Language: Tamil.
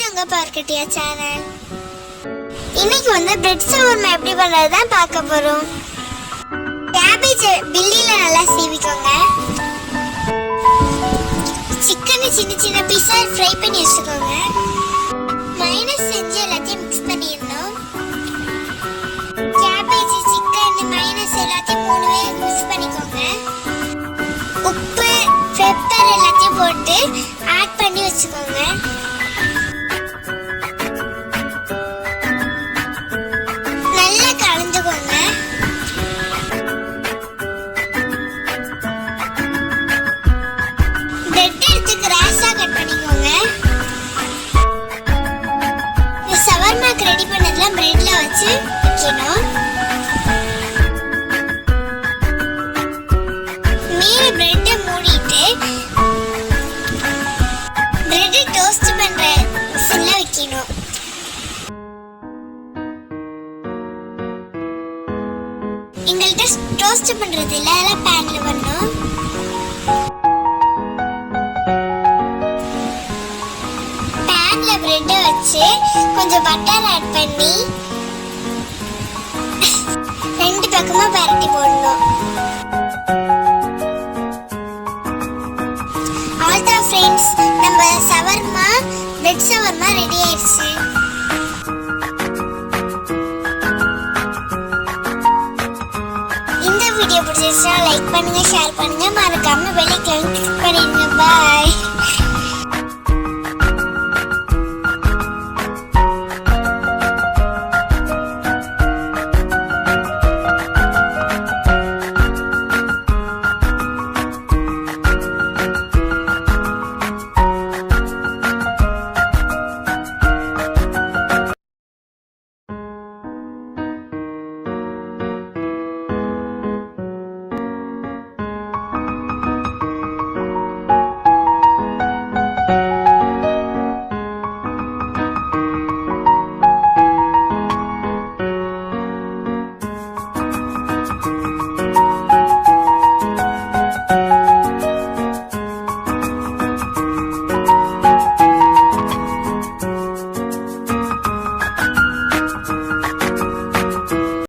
உங்க பார்க்கட்டியா சேனல். இன்னைக்கு பிரெட் ஷவர்மா எப்படி பண்றதுதான் பார்க்க போறோம். கேபேஜ் பில்லில நல்லா சீவிக்கோங்க. சிக்கனை சின்ன சின்ன பீஸா ஃப்ரை பண்ணி வச்சுக்கோங்க. மைனஸ் செஞ்சு எல்லாத்தையும் மிக்ஸ் பண்ணிடணும். கேபேஜ் சிக்கன் மைனஸ் எல்லாத்தையும் மூணுவே மிக்ஸ் பண்ணிக்கோங்க. உப்பு பெப்பர் எல்லாத்தையும் போட்டு ஆட் பண்ணி வச்சுக்கோங்க. நல்லா கலந்துக்கோங்க. பிரெட் எடுத்து கிராஸா கட் பண்ணிக்கோங்க. இந்த ஷவர்மாக்கு ரெடி பண்ணதெல்லாம் பிரெட்ல வச்சு வைக்கணும். மேல பிரெட்டை மூடிட்டு பிரெட் டோஸ்ட் பண்ற மிஷின்ல வைக்கணும். எங்கள்கிட்ட டோஸ்ட் பண்றது இல்ல, அதெல்லாம் பேன்ல பண்ணணும். பேன்ல பிரெட் வச்சு கொஞ்சம் பட்டர் ஆட் பண்ணி ரெண்டு பக்கமா பரட்டி போடணும்.